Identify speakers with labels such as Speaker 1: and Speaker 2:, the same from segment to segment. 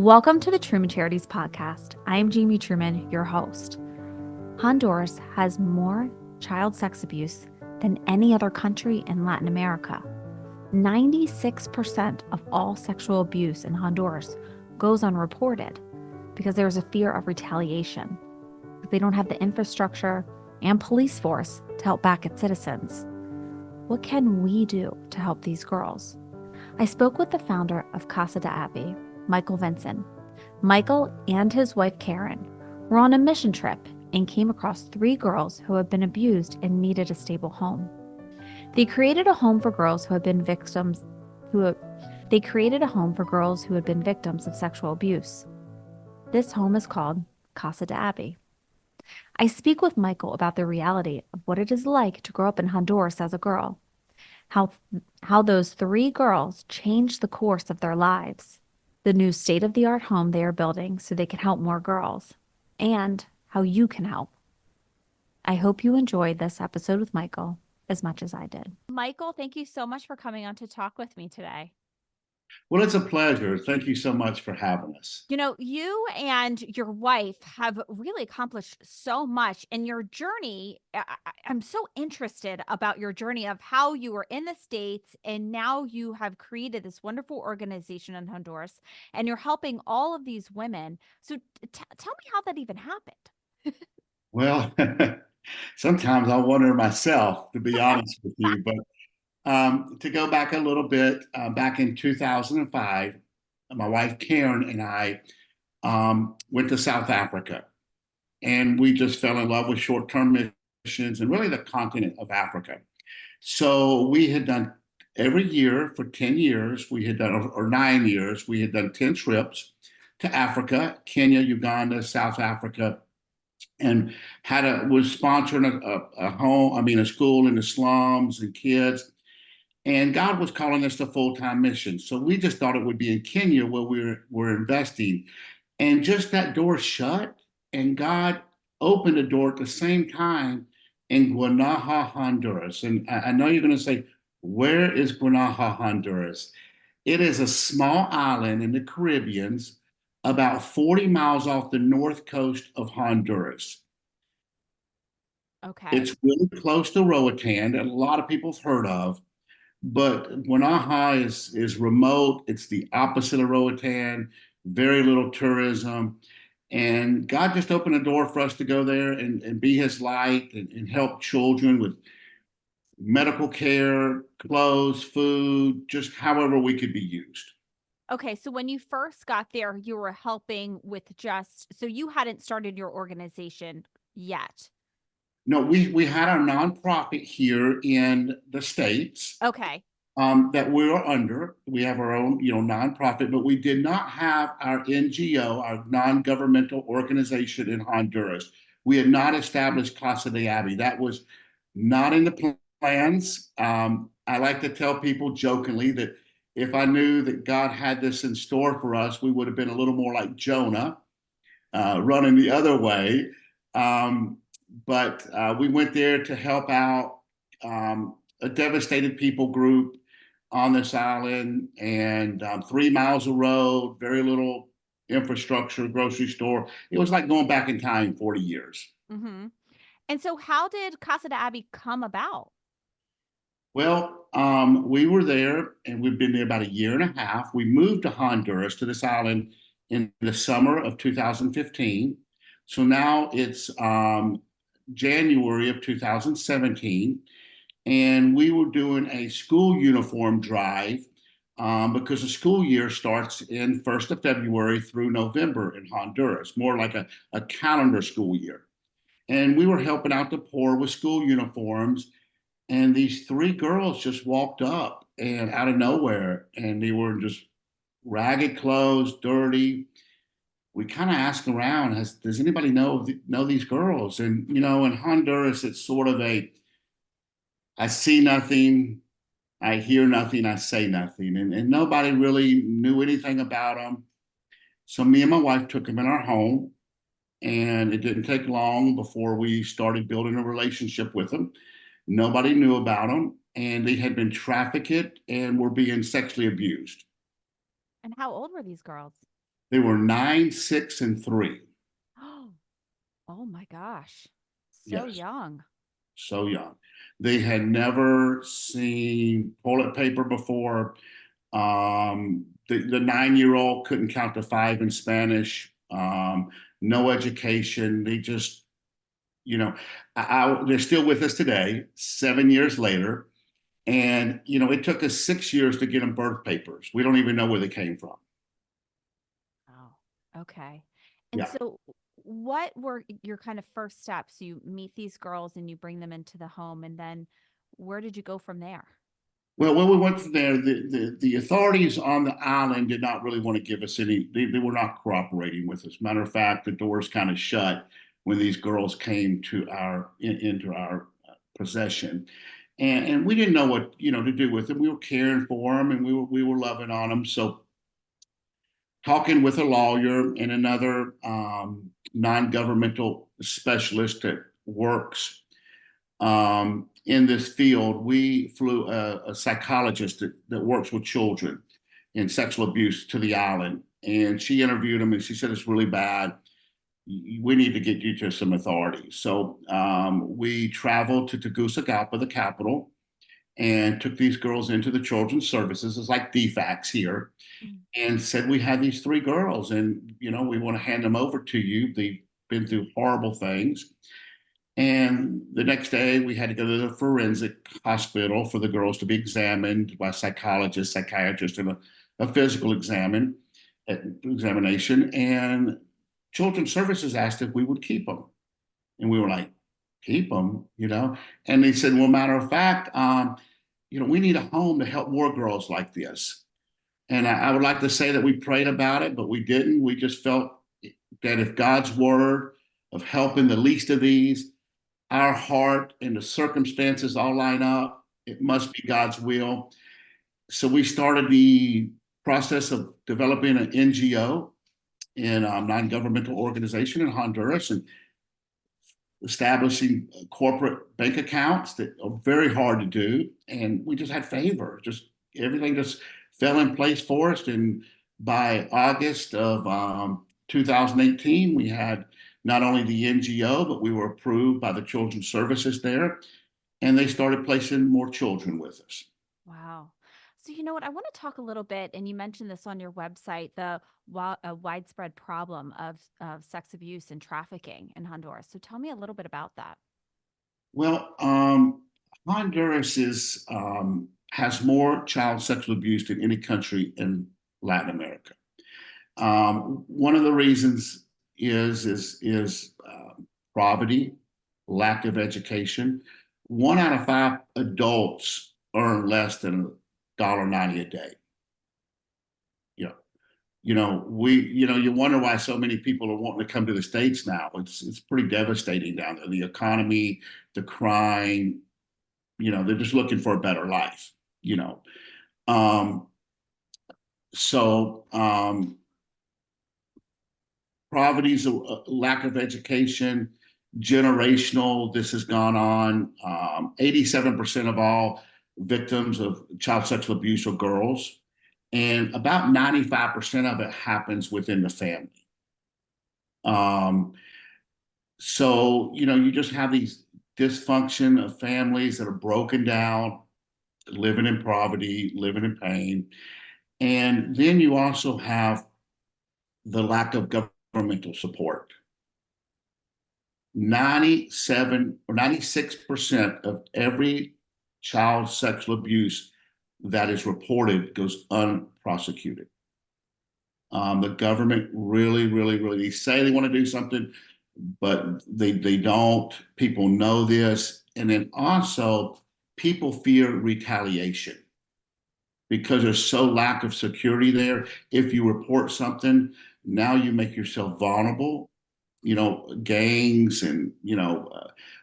Speaker 1: Welcome to the Truman Charities podcast. I am Jamie Truman, your host. Honduras has more child sex abuse than any other country in Latin America. 96% of all sexual abuse in Honduras goes unreported because there is a fear of retaliation. They don't have the infrastructure and police force to help back its citizens. What can we do to help these girls? I spoke with the founder of Casa de Abby, Michael Vincent. Michael and his wife Karen were on a mission trip and came across 3 girls who had been abused and needed a stable home. They created a home for girls who had been victims of sexual abuse. This home is called Casa de Abby. I speak with Michael about the reality of what it is like to grow up in Honduras as a girl, how those 3 girls changed the course of their lives, the new state-of-the-art home they are building so they can help more girls, and how you can help. I hope you enjoyed this episode with Michael as much as I did. Michael, thank you so much for coming on to talk with me today.
Speaker 2: Well, it's a pleasure. Thank you so much for having us.
Speaker 1: You know, you and your wife have really accomplished so much in your journey. I'm so interested about your journey of how you were in the States and now you have created this wonderful organization in Honduras and you're helping all of these women. So tell me how that even happened.
Speaker 2: Well, sometimes I wonder myself, to be honest with you, but to go back a little bit, back in 2005, my wife Karen and I went to South Africa, and we just fell in love with short-term missions and really the continent of Africa. So we had done every year for 10 years, we had done, or 9 years, we had done 10 trips to Africa, Kenya, Uganda, South Africa, and was sponsoring a school in the slums and kids. And God was calling us to full-time missions. So we just thought it would be in Kenya where we're investing. And just that door shut, and God opened a door at the same time in Guanaja, Honduras. And I know you're going to say, where is Guanaja, Honduras? It is a small island in the Caribbean, about 40 miles off the north coast of Honduras.
Speaker 1: Okay.
Speaker 2: It's really close to Roatan, that a lot of people have heard of, but Guanaja is remote. It's the opposite of Roatan, very little tourism. And God just opened a door for us to go there and be his light and help children with medical care, clothes, food, just however we could be used.
Speaker 1: Okay, so when you first got there, you were helping with so you hadn't started your organization yet.
Speaker 2: No, we had our nonprofit here in the States.
Speaker 1: Okay.
Speaker 2: That we are under. We have our own, nonprofit, but we did not have our NGO, our non-governmental organization in Honduras. We had not established Casa de Abby. That was not in the plans. I like to tell people jokingly that if I knew that God had this in store for us, we would have been a little more like Jonah, running the other way. But we went there to help out a devastated people group on this island, and 3 miles of road, very little infrastructure, grocery store. It was like going back in time 40 years.
Speaker 1: Mm-hmm. And so how did Casa de Abby come about?
Speaker 2: Well, we were there and we've been there about a year and a half. We moved to Honduras, to this island, in the summer of 2015. So now it's January of 2017. And we were doing a school uniform drive because the school year starts in 1st of February through November in Honduras, more like a calendar school year. And we were helping out the poor with school uniforms. And these 3 girls just walked up and out of nowhere, and they were just ragged clothes, dirty. We kind of asked around, does anybody know these girls? And, in Honduras, it's sort of I see nothing, I hear nothing, I say nothing. And nobody really knew anything about them. So me and my wife took them in our home, and it didn't take long before we started building a relationship with them. Nobody knew about them, and they had been trafficked and were being sexually abused.
Speaker 1: And how old were these girls?
Speaker 2: They were 9, 6, and 3.
Speaker 1: Oh my gosh. So
Speaker 2: Yes,
Speaker 1: young.
Speaker 2: so young. They had never seen toilet paper before. The 9-year-old couldn't count to five in Spanish. No education. They just, you know, they're still with us today, 7 years later. And, it took us 6 years to get them birth papers. We don't even know where they came from.
Speaker 1: Oh, okay. And
Speaker 2: Yeah.
Speaker 1: so, what were your kind of first steps? You meet these girls and you bring them into the home, and then where did you go from there?
Speaker 2: Well, when we went from there, the authorities on the island did not really want to give us any, they were not cooperating with us. Matter of fact, the doors kind of shut when these girls came into our possession. And we didn't know what, to do with them. We were caring for them and we were loving on them. So talking with a lawyer and another non-governmental specialist that works in this field, we flew a psychologist that works with children in sexual abuse to the island. And she interviewed him and she said, it's really bad. We need to get you to some authorities. So we traveled to Tegucigalpa, the capital, and took these girls into the children's services. It's like DFACS here,
Speaker 1: Mm.
Speaker 2: and said, we have these three girls and, we want to hand them over to you. They've been through horrible things. And the next day, we had to go to the forensic hospital for the girls to be examined by psychologists, psychiatrists, and a physical examination. And Children's Services asked if we would keep them. And we were like, keep them, And they said, well, matter of fact, we need a home to help more girls like this. And I would like to say that we prayed about it, but we didn't. We just felt that if God's word of helping the least of these, our heart and the circumstances all line up, it must be God's will. So we started the process of developing an NGO and a non-governmental organization in Honduras and establishing corporate bank accounts that are very hard to do. And we just had favor, just everything just fell in place for us. And by August of 2018, we had not only the NGO, but we were approved by the Children's Services there, and they started placing more children with us.
Speaker 1: Wow. So, you know what? I want to talk a little bit, and you mentioned this on your website, the widespread problem of sex abuse and trafficking in Honduras. So, tell me a little bit about that.
Speaker 2: Well, Honduras has more child sexual abuse than any country in Latin America. One of the reasons is poverty, lack of education. 1 out of 5 adults earn less than $1.90 a day. You wonder why so many people are wanting to come to the States now. It's pretty devastating down there. The economy, the crime, they're just looking for a better life, you know. Um, so poverty is a lack of education, generational. This has gone on. 87% of all victims of child sexual abuse are girls, and about 95% of it happens within the family. Um, so, you just have these dysfunction of families that are broken down, living in poverty, living in pain. And then you also have the lack of governmental support. 97 or 96% of every child sexual abuse that is reported goes unprosecuted. The government really, really, really, they say they want to do something, but they don't. People know this. And then also, people fear retaliation because there's so lack of security there. If you report something, now you make yourself vulnerable. Gangs and,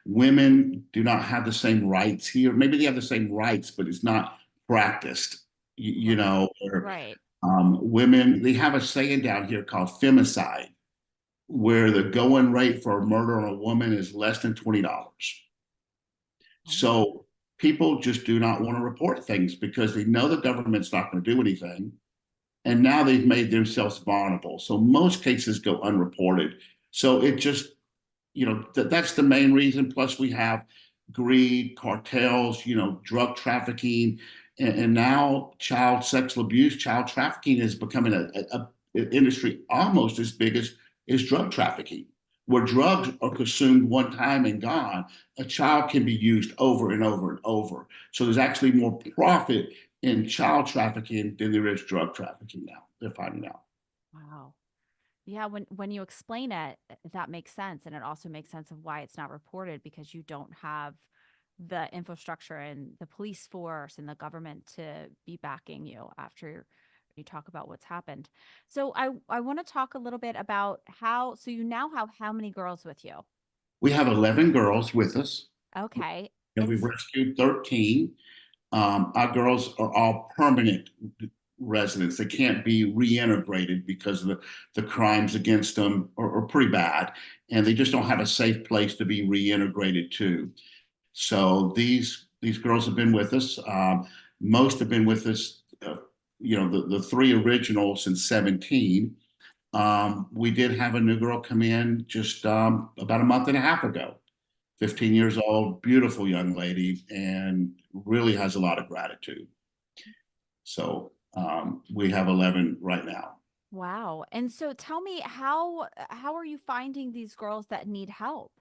Speaker 2: women do not have the same rights here. Maybe they have the same rights, but it's not practiced,
Speaker 1: Right.
Speaker 2: or
Speaker 1: Right.
Speaker 2: women, they have a saying down here called femicide, where the going rate for a murder on a woman is less than $20.
Speaker 1: Oh my.
Speaker 2: So people just do not want to report things because they know the government's not going to do anything. and now they've made themselves vulnerable. So most cases go unreported. So it just, that's the main reason. Plus, we have greed, cartels, drug trafficking, and now child sexual abuse, child trafficking is becoming an industry almost as big as drug trafficking. Where drugs are consumed one time and gone, a child can be used over and over and over. So there's actually more profit in child trafficking than there is drug trafficking now. They're finding out.
Speaker 1: Wow. Yeah, when you explain it, that makes sense, and it also makes sense of why it's not reported because you don't have the infrastructure and the police force and the government to be backing you after you talk about what's happened. So I want to talk a little bit about so you now have how many girls with you?
Speaker 2: We have 11 girls with us,
Speaker 1: Okay.
Speaker 2: and we rescued 13. Our girls are all permanent residents. They can't be reintegrated because of the crimes against them are pretty bad, and they just don't have a safe place to be reintegrated to. So these girls have been with us. Most have been with us. The three originals since 17. We did have a new girl come in just about a month and a half ago. 15 years old, beautiful young lady, and really has a lot of gratitude. So we have 11 right now.
Speaker 1: Wow. And so tell me how are you finding these girls that need help?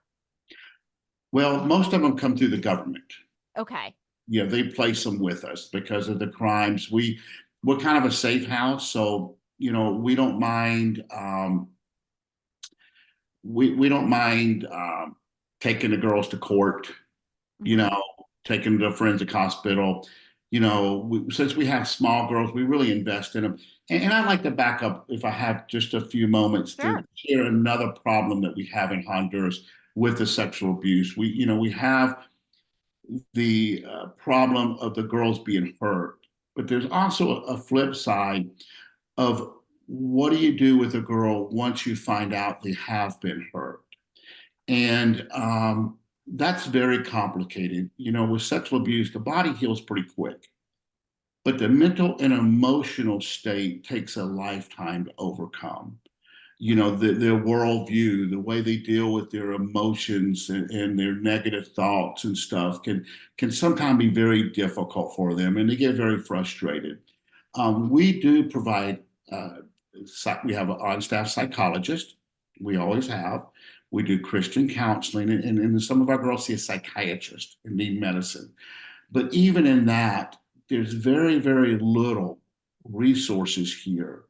Speaker 2: Well, most of them come through the government.
Speaker 1: Okay.
Speaker 2: Yeah, they place them with us because of the crimes. We're kind of a safe house, so we don't mind. We don't mind taking the girls to court. You
Speaker 1: Mhm.
Speaker 2: know, taking them to a forensic hospital. Since we have small girls, we really invest in them. And I'd like to back up, if I have just a few moments, to
Speaker 1: Sure.
Speaker 2: share another problem that we have in Honduras with the sexual abuse. We have the problem of the girls being hurt, but there's also a flip side of what do you do with a girl once you find out they have been hurt? And that's very complicated. With sexual abuse, the body heals pretty quick, but the mental and emotional state takes a lifetime to overcome. Their worldview, the way they deal with their emotions and their negative thoughts and stuff can sometimes be very difficult for them, and they get very frustrated. We do provide. We have an on-staff psychologist. We always have. We do Christian counseling, and some of our girls see a psychiatrist and need medicine. But even in that, there's very, very little resources here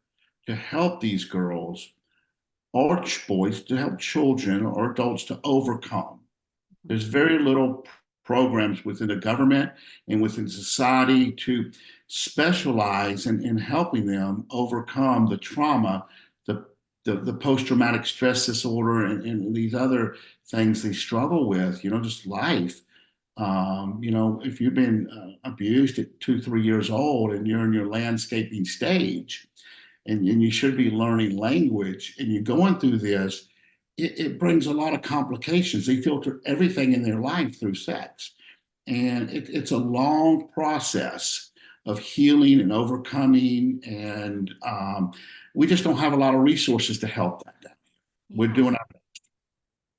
Speaker 2: to help these girls or boys, to help children or adults to overcome.
Speaker 1: Mhm.
Speaker 2: There's very little programs within the government and within society to specialize in helping them overcome the trauma, the post-traumatic stress disorder, and these other things they struggle with, just life. If you've been abused at 2, 3 years old and you're in your landscaping stage, and you should be learning language, and you're going through this, it brings a lot of complications. They filter everything in their life through sex. And it's a long process of healing and overcoming. And we just don't have a lot of resources to help that. We're
Speaker 1: Yeah.
Speaker 2: doing our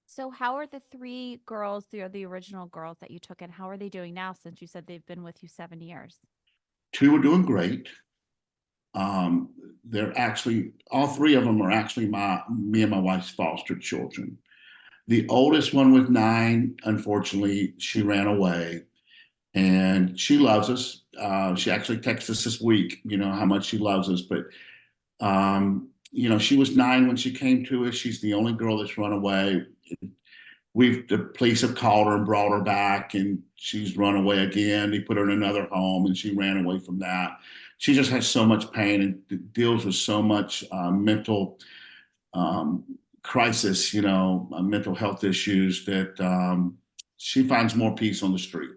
Speaker 1: So how are the three girls, the original girls that you took in, how are they doing now since you said they've been with you 7 years?
Speaker 2: two are doing great. They're actually, all three of them are actually me and my wife's foster children. The oldest one was 9. Unfortunately, she ran away, and she loves us. She actually texted us this week, how much she loves us. But, she was 9 when she came to us. She's the only girl that's run away. The police have called her and brought her back, and she's run away again. They put her in another home, and she ran away from that. She just has so much pain and deals with so much mental um, crisis, mental health issues, that she finds more peace on the street.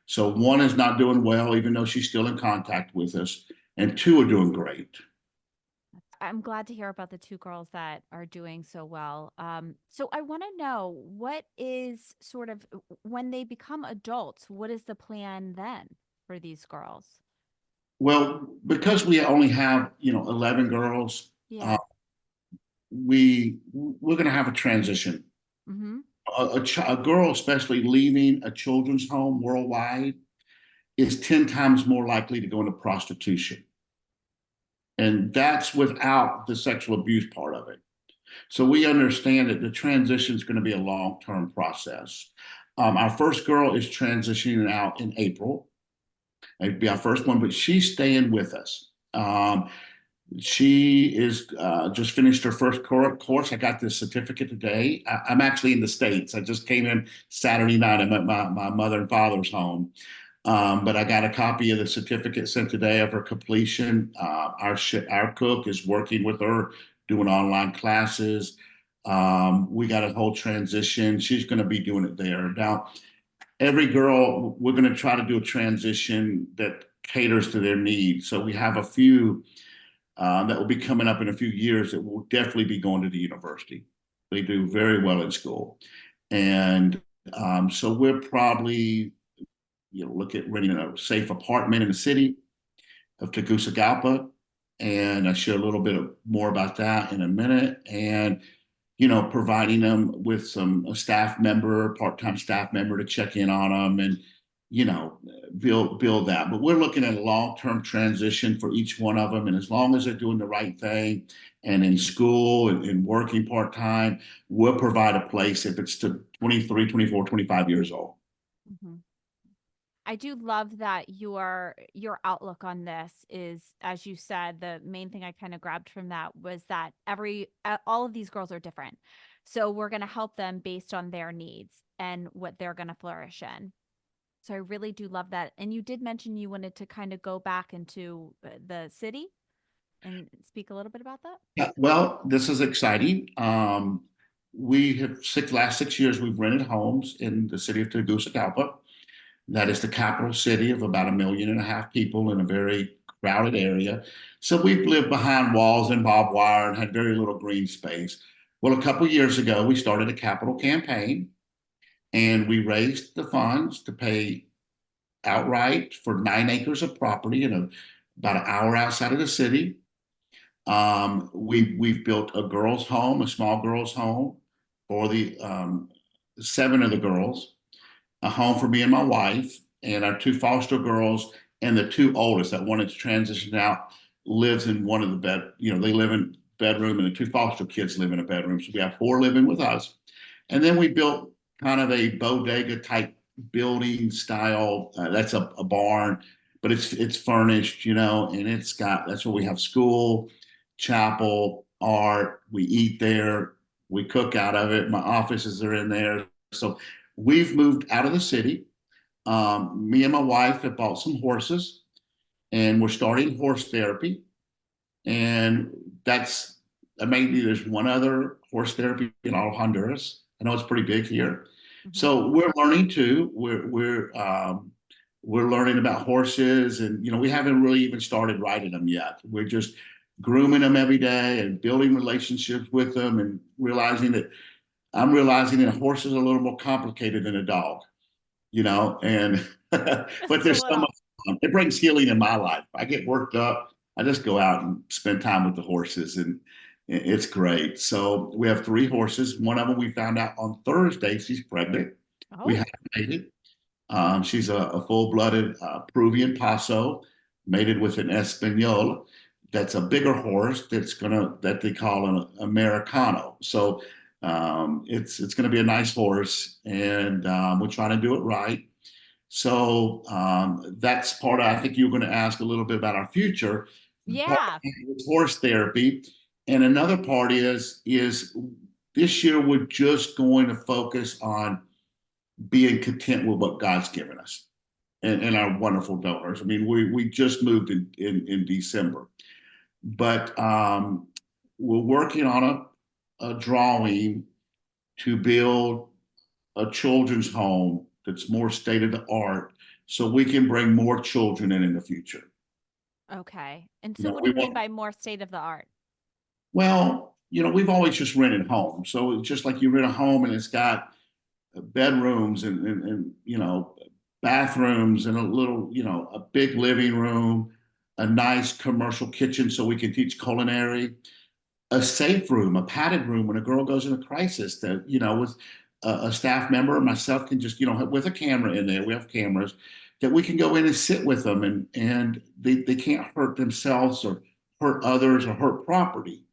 Speaker 2: So one is not doing well, even though she's still in contact with us, and two are doing great.
Speaker 1: I'm glad to hear about the two girls that are doing so well. So I want to know what is sort of when they become adults, what is the plan then for these girls?
Speaker 2: Well, because we only have, 11 girls, uh,
Speaker 1: Yeah.
Speaker 2: we're going to have a transition.
Speaker 1: Mm-hmm.
Speaker 2: A girl, especially leaving a children's home worldwide, is 10 times more likely to go into prostitution. And that's without the sexual abuse part of it. So we understand that the transition is going to be a long-term process. Our first girl is transitioning out in April. It'd be our first one, but she's staying with us. She is just finished her first course. I got this certificate today. I'm actually in the States. I just came in Saturday night. I'm at my mother and father's home. But I got a copy of the certificate sent today of her completion. Our cook is working with her, doing online classes. We got a whole transition. She's going to be doing it there. Now, every girl, we're going to try to do a transition that caters to their needs. So we have a few that will be coming up in a few years that will definitely be going to the university. They do very well in school. And so we're probably, look at renting a safe apartment in the city of Tegucigalpa. And I share a little bit more about that in a minute. And, providing them with a staff member, part-time staff member to check in on them and, you know, build that. But we're looking at a long-term transition for each one of them. And as long as they're doing the right thing and in school and working part-time, we'll provide a place if it's to 23, 24, 25 years old.
Speaker 1: Mm-hmm. I do love that your outlook on this is, as you said, the main thing I kind of grabbed from that was that all of these girls are different. So we're going to help them based on their needs and what they're going to flourish in. So I really do love that. And you did mention you wanted to kind of go back into the city and speak a little bit about that.
Speaker 2: Yeah, well, this is exciting. We have last 6 years we've rented homes in the city of Tegucigalpa. That is the capital city of about 1.5 million people in a very crowded area. So we've lived behind walls and barbed wire and had very little green space. Well, a couple of years ago, we started a capital campaign and we raised the funds to pay outright for 9 acres of property about an hour outside of the city. We've built a girls' home, a small girls' home for the 7 of the girls, a home for me and my wife, and our 2 foster girls, and the 2 oldest that wanted to transition out lives in one of the they live in bedroom, and the 2 foster kids live in a bedroom. So we have 4 living with us. And then we built kind of a bodega type building style. That's a barn, but it's furnished, and that's where we have school, chapel, art. We eat there, we cook out of it. My offices are in there. So we've moved out of the city. Me and my wife have bought some horses, and we're starting horse therapy. And that's maybe there's one other horse therapy in all of Honduras. I know it's pretty big here.
Speaker 1: Mm-hmm.
Speaker 2: So we're learning too. We're learning about horses, and we haven't really even started riding them yet. We're just grooming them every day and building relationships with them, and I'm realizing that a horse is a little more complicated than a dog, and but
Speaker 1: Just a
Speaker 2: there's so much
Speaker 1: little.
Speaker 2: fun. It brings healing in my life. I get worked up. I just go out and spend time with the horses, and it's great. So we have 3 horses. One of them we found out on Thursday she's pregnant. We
Speaker 1: Oh,
Speaker 2: haven't made it. She's a full-blooded Peruvian Paso, mated with an Espanol. That's a bigger horse that they call an Americano. So it's gonna be a nice horse, and we're trying to do it right. So that's part of, I think you were going to ask a little bit about our future. Part
Speaker 1: yeah.
Speaker 2: of it is horse therapy. And another part is this year we're just going to focus on being content with what God's given us and our wonderful donors. I mean, we just moved in December, but we're working on a drawing to build a children's home that's more state of the art so we can bring more children in the future.
Speaker 1: Okay. And
Speaker 2: You
Speaker 1: so
Speaker 2: know,
Speaker 1: what do
Speaker 2: we
Speaker 1: you mean
Speaker 2: want,
Speaker 1: by more state of the art?
Speaker 2: well, we've always just rented homes. So it's just like you rent a home and it's got bedrooms and bathrooms and a little, a big living room. a nice commercial kitchen so we can teach culinary, a safe room, a padded room when a girl goes in a crisis that, with a staff member or myself can just, with a camera in there, we have cameras that we can go in and sit with them and they can't hurt themselves or hurt others or hurt property,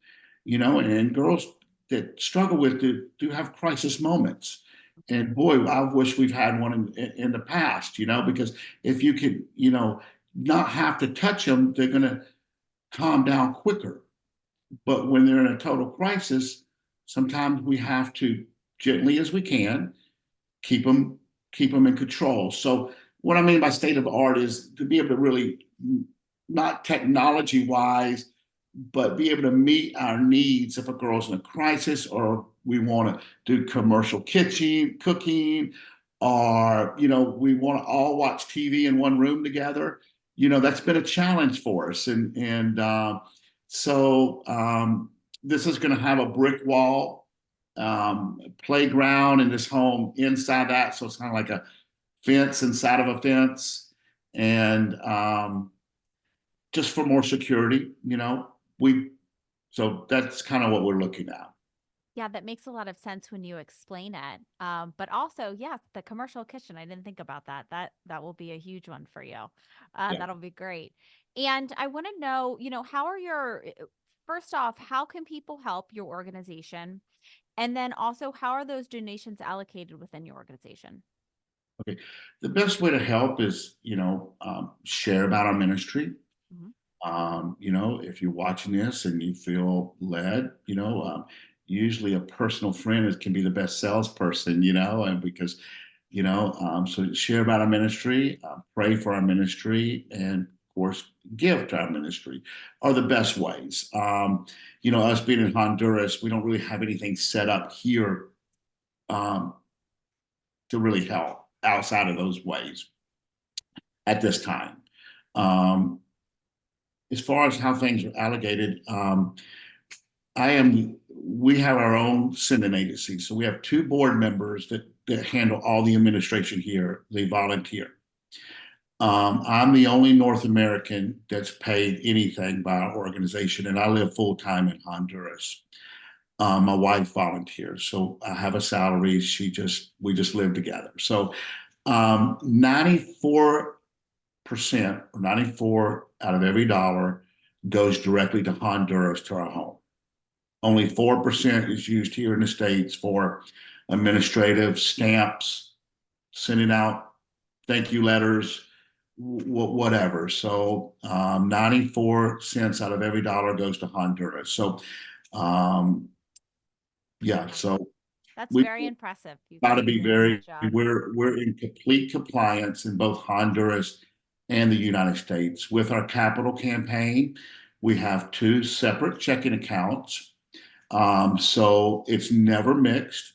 Speaker 2: and girls that struggle with do have crisis moments. And boy, I wish we've had one in the past, because if you could, not have to touch them, they're going to calm down quicker. But when they're in a total crisis, sometimes we have to, gently as we can, keep them keep them in control. So what I mean by state of the art is to be able to really, not technology wise, but be able to meet our needs if a girl's in a crisis or we want to do commercial kitchen cooking, or we want to all watch TV in one room together. That's been a challenge for us, and this is going to have a brick wall, playground in this home inside that, so it's kind of like a fence inside of a fence, and just for more security. We so that's kind of what we're looking at.
Speaker 1: Yeah, that makes a lot of sense when you explain it. But also, yes, the commercial kitchen. I didn't think about that. That will be a huge one for you.
Speaker 2: Yeah.
Speaker 1: That'll be great. And I want to know, how are first off, how can people help your organization? And then also, how are those donations allocated within your organization?
Speaker 2: Okay. The best way to help is, share about our ministry.
Speaker 1: Mhm.
Speaker 2: If you're watching this and you feel led, usually a personal friend can be the best salesperson, and because, so share about our ministry, pray for our ministry, and of course, give to our ministry are the best ways. Us being in Honduras, we don't really have anything set up here um, to really help outside of those ways at this time. Um, as far as how things are allocated, we have our own sending agency. So we have two board members that handle all the administration here. They volunteer. I'm the only North American that's paid anything by our organization, and I live full time in Honduras. My wife volunteers, so I have a salary. We just live together. So 94% or 94 out of every dollar goes directly to Honduras, to our home. Only 4% is used here in the States for administrative stamps, sending out thank you letters, whatever. So 94 cents out of every dollar goes to Honduras. So yeah, so
Speaker 1: That's
Speaker 2: we
Speaker 1: very impressive. You
Speaker 2: got
Speaker 1: guys
Speaker 2: to
Speaker 1: are
Speaker 2: be
Speaker 1: doing a great
Speaker 2: very,
Speaker 1: job.
Speaker 2: we're in complete compliance in both Honduras and the United States. With our capital campaign, we have two separate checking accounts. So it's never mixed.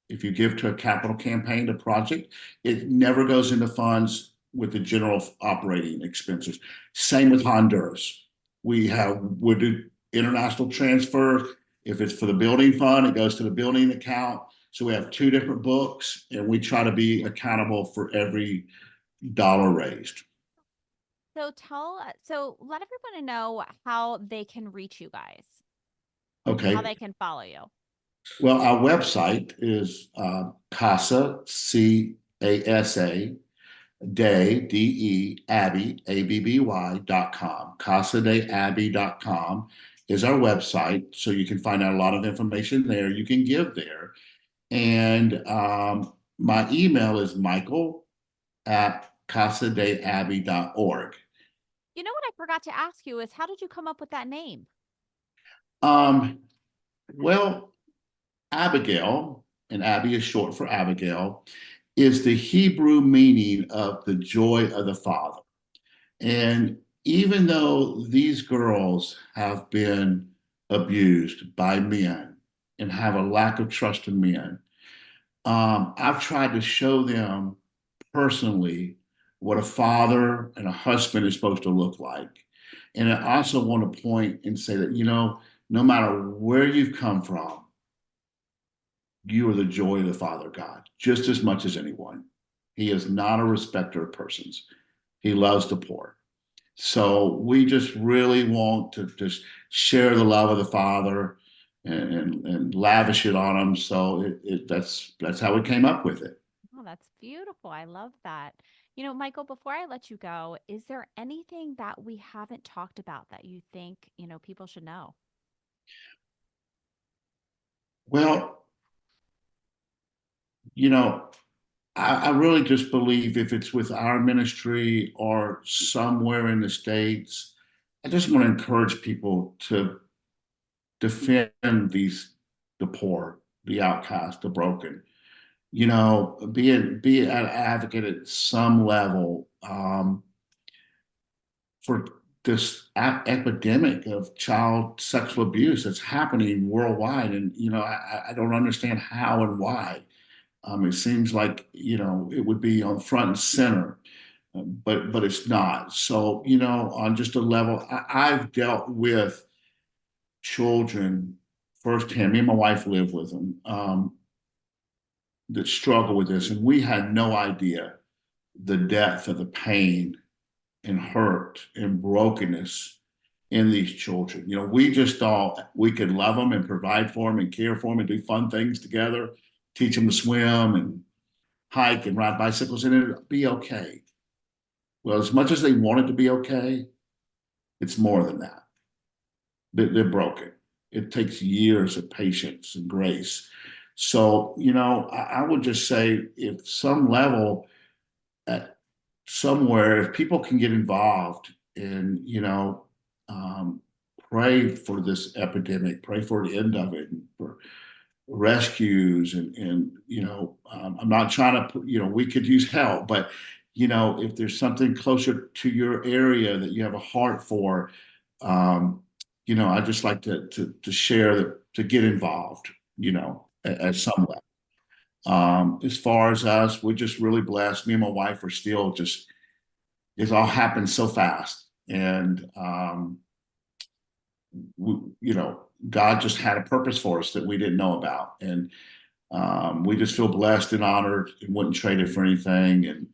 Speaker 2: If you give to a capital campaign, the project, it never goes into funds with the general operating expenses. Same with Honduras. We do international transfer. If it's for the building fund, it goes to the building account. So we have two different books, and we try to be accountable for every dollar raised.
Speaker 1: So let everyone know how they can reach you guys, how
Speaker 2: Okay.
Speaker 1: they can follow you.
Speaker 2: Well, our website is Casa, CASA, Day, DE, Abby, ABBY.com. CasaDeAbby.com is our website. So you can find out a lot of information there. You can give there. And my email is michael@casadeabby.org.
Speaker 1: You know what I forgot to ask you is how did you come up with that name?
Speaker 2: Um, well, Abigail, and Abby is short for Abigail, is the Hebrew meaning of the joy of the Father. And even though these girls have been abused by men and have a lack of trust in men, I've tried to show them personally what a father and a husband is supposed to look like. And I also want to point and say that, no matter where you've come from, you are the joy of the Father God, just as much as anyone. He is not a respecter of persons. He loves the poor. So we just really want to just share the love of the Father and lavish it on them. So that's how we came up with it.
Speaker 1: Oh, that's beautiful. I love that. Michael, before I let you go, is there anything that we haven't talked about that you think, people should know?
Speaker 2: Well, you know, I really just believe if it's with our ministry or somewhere in the States, I just want to encourage people to defend the poor, the outcast, the broken. Be an advocate at some level for this epidemic of child sexual abuse that's happening worldwide. And I don't understand how and why. It seems like it would be on front and center, but it's not. So on just a level, I've dealt with children firsthand. Me and my wife live with them that struggle with this, and we had no idea the depth of the pain and hurt and brokenness in these children. We just thought we could love them and provide for them and care for them and do fun things together, teach them to swim and hike and ride bicycles, and it'd be okay. Well, as much as they want it to be okay, it's more than that. They're broken. It takes years of patience and grace. So, I would just say if some level at somewhere, if people can get involved and, pray for this epidemic, pray for the end of it, and for rescues I'm not trying to put, we could use help, but if there's something closer to your area that you have a heart for, I just like to share that, to get involved, at some level. As far as us, we're just really blessed. Me and my wife are still just, it's all happened so fast. And, God just had a purpose for us that we didn't know about. And we just feel blessed and honored and wouldn't trade it for anything. And,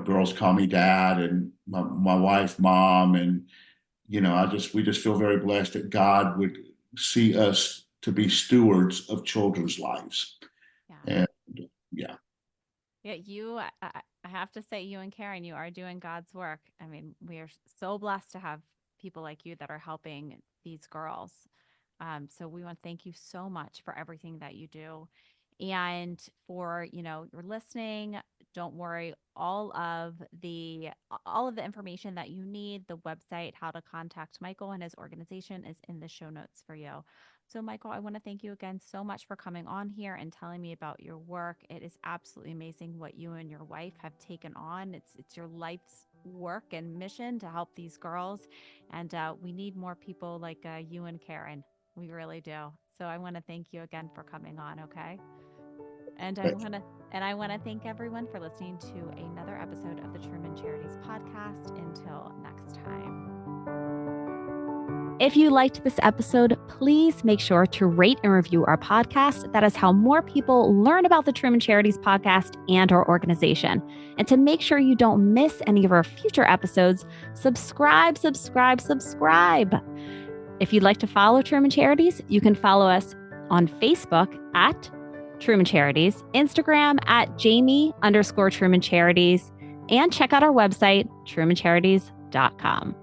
Speaker 2: girls call me dad and my wife, mom. And, we just feel very blessed that God would see us to be stewards of children's lives.
Speaker 1: Yeah.
Speaker 2: And yeah.
Speaker 1: Yeah, I have to say, you and Karen, you are doing God's work. I mean, we are so blessed to have people like you that are helping these girls. So we want to thank you so much for everything that you do. And for, you're listening, don't worry, all of the information that you need, the website, how to contact Michael and his organization is in the show notes for you. So, Michael, I want to thank you again so much for coming on here and telling me about your work. It is absolutely amazing what you and your wife have taken on. It's your life's work and mission to help these girls, and we need more people like you and Karen. We really do. So, I want to thank you again for coming on. Okay. And I want to thank everyone for listening to another episode of the Truman Charities podcast. Until next time. If you liked this episode, please make sure to rate and review our podcast. That is how more people learn about the Truman Charities podcast and our organization. And to make sure you don't miss any of our future episodes, subscribe. If you'd like to follow Truman Charities, you can follow us on Facebook at Truman Charities, Instagram at Jamie_Truman Charities, and check out our website, trumancharities.com.